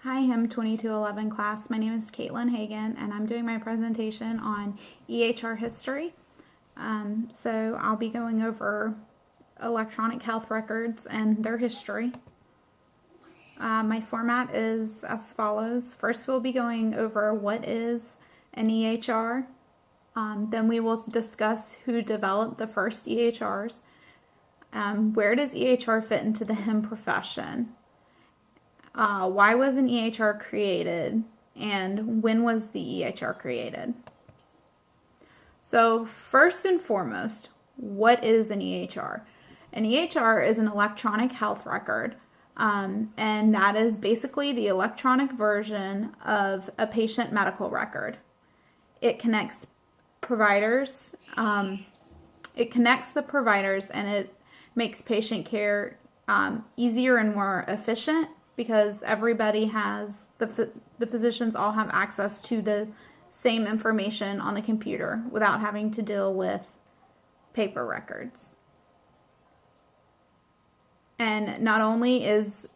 Hi, HIM 2211 class. My name is Caitlin Hagan, and I'm doing my presentation on EHR history. So I'll be going over electronic health records and their history. My format is as follows. First, we'll be going over what is an EHR. Then we will discuss who developed the first EHRs. Where does EHR fit into the HIM profession? Why was an EHR created, and when was the EHR created? So first and foremost, what is an EHR? An EHR is an electronic health record, and that is basically the electronic version of a patient medical record. It connects providers, it connects the providers, and it makes patient care easier and more efficient, because everybody has, the physicians all have access to the same information on the computer without having to deal with paper records. And not only is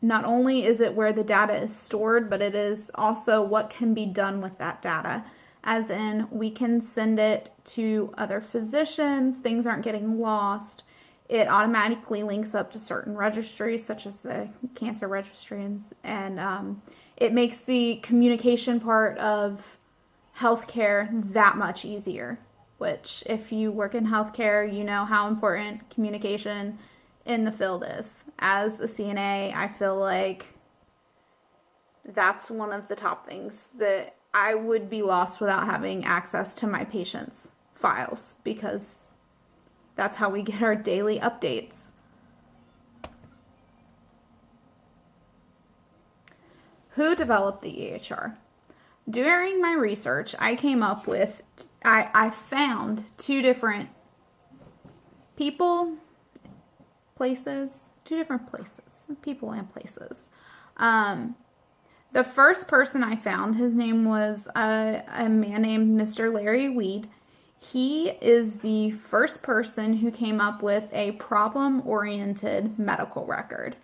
it where the data is stored, but it is also what can be done with that data. As in, we can send it to other physicians, things aren't getting lost. It automatically links up to certain registries, such as the cancer registries, and it makes the communication part of healthcare that much easier, which, if you work in healthcare, you know how important communication in the field is. As a CNA, I feel like that's one of the top things that I would be lost without having access to my patients' files, because that's how we get our daily updates. Who developed the EHR? During my research, I found two different people and places. The first person I found, his name was a man named Mr. Larry Weed. He is the first person who came up with a problem-oriented medical record.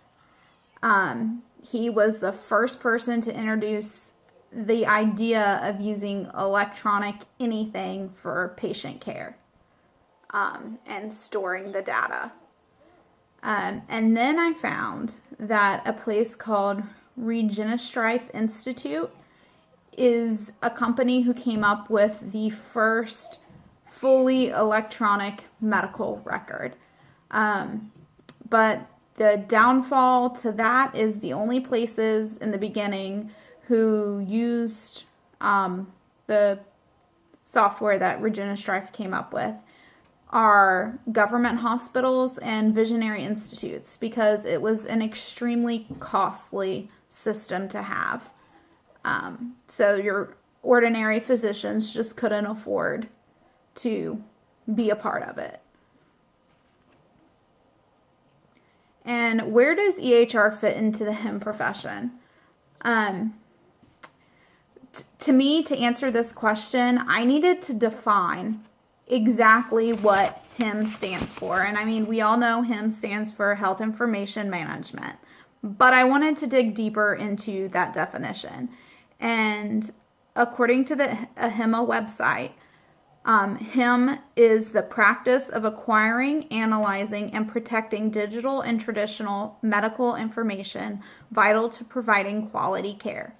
He was the first person to introduce the idea of using electronic anything for patient care and storing the data. And then I found that a place called Regenstrife Institute is a company who came up with the first fully electronic medical record. But the downfall to that is the only places in the beginning who used the software that Regenstrife came up with are government hospitals and visionary institutes, because it was an extremely costly system to have. So your ordinary physicians just couldn't afford to be a part of it. And where does EHR fit into the HIM profession? To me, to answer this question, I needed to define exactly what HIM stands for. And I mean, we all know HIM stands for Health Information Management, but I wanted to dig deeper into that definition. And according to the HIMA website, HIM is the practice of acquiring, analyzing, and protecting digital and traditional medical information vital to providing quality care.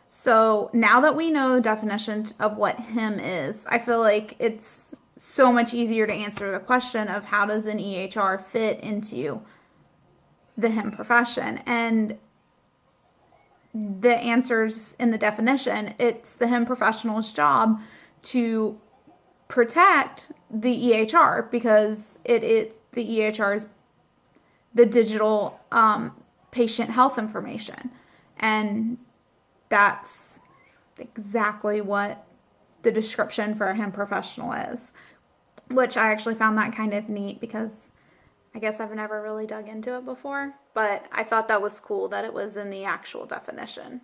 So now that we know the definition of what HIM is, I feel like it's so much easier to answer the question of how does an EHR fit into the HIM profession. And the answer's in the definition. It's the HIM professional's job to protect the EHR, because it's the EHR's the digital patient health information, and that's exactly what the description for a HIM professional is, which I actually found that kind of neat, because I guess I've never really dug into it before, but I thought that was cool that it was in the actual definition.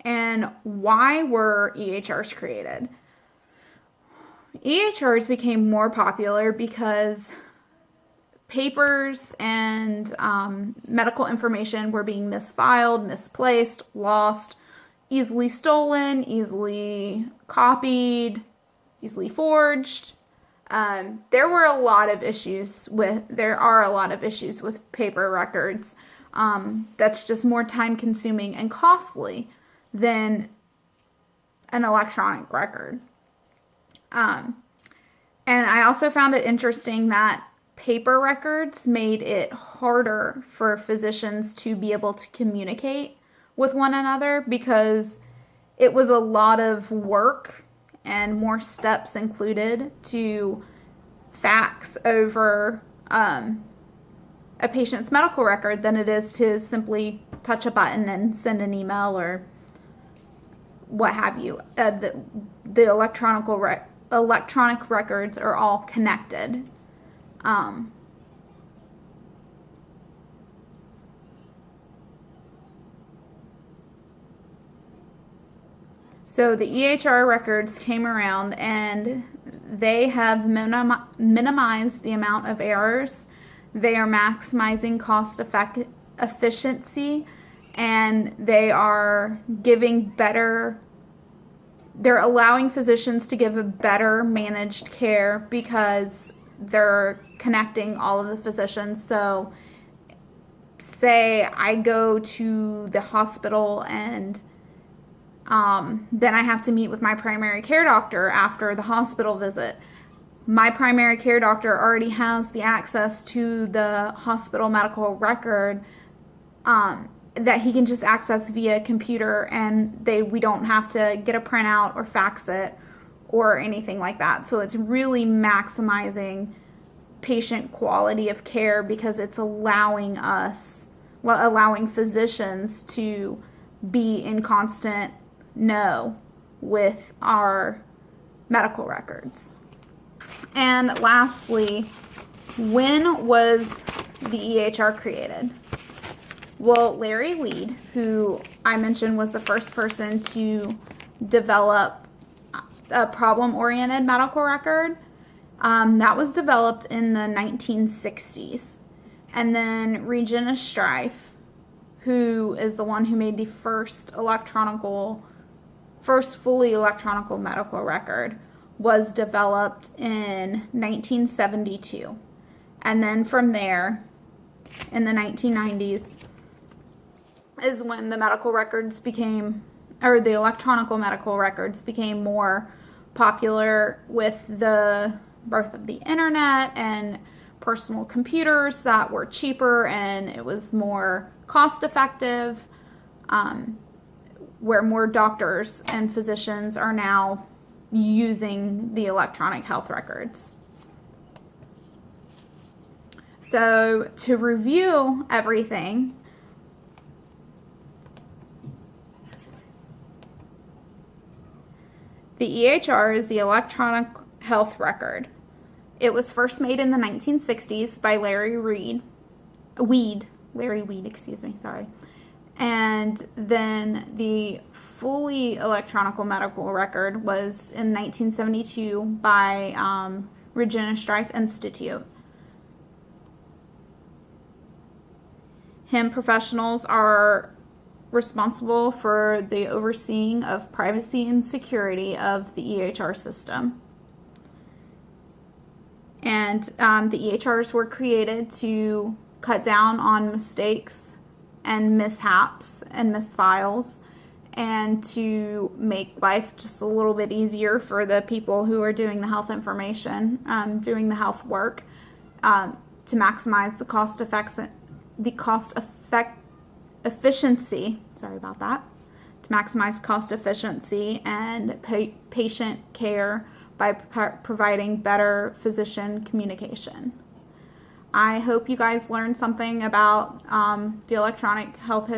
And why were EHRs created? EHRs became more popular because papers and medical information were being misfiled, misplaced, lost, easily stolen, easily copied, easily forged. There are a lot of issues with paper records. That's just more time consuming and costly than an electronic record. And I also found it interesting that paper records made it harder for physicians to be able to communicate with one another because it was a lot of work and more steps included to fax over a patient's medical record than it is to simply touch a button and send an email or what have you. The electronic records are all connected. So the EHR records came around and they have minimized the amount of errors. They are maximizing cost efficiency, and they are they're allowing physicians to give a better managed care because they're connecting all of the physicians. So say I go to the hospital and then I have to meet with my primary care doctor after the hospital visit. My primary care doctor already has the access to the hospital medical record that he can just access via computer, and we don't have to get a printout or fax it or anything like that. So it's really maximizing patient quality of care because it's allowing physicians to be in constant know with our medical records. And lastly, when was the EHR created? Well, Larry Weed, who I mentioned was the first person to develop a problem-oriented medical record, that was developed in the 1960s. And then Regina Strife, who is the one who made the first fully electronic medical record, was developed in 1972. And then from there, in the 1990s, is when the electronic medical records became more popular with the birth of the internet and personal computers that were cheaper, and it was more cost effective, where more doctors and physicians are now using the electronic health records. So to review everything, the EHR is the electronic health record. It was first made in the 1960s by Larry Weed, sorry. And then the fully electronic medical record was in 1972 by Regina Strife Institute. HIM professionals are responsible for the overseeing of privacy and security of the EHR system. And the EHRs were created to cut down on mistakes and mishaps and misfiles, and to make life just a little bit easier for the people who are doing the health information, doing the health work, to maximize efficiency. Sorry about that. To maximize cost efficiency and patient care by providing better physician communication. I hope you guys learned something about the electronic health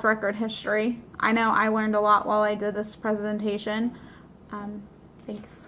record history. I know I learned a lot while I did this presentation. Thanks.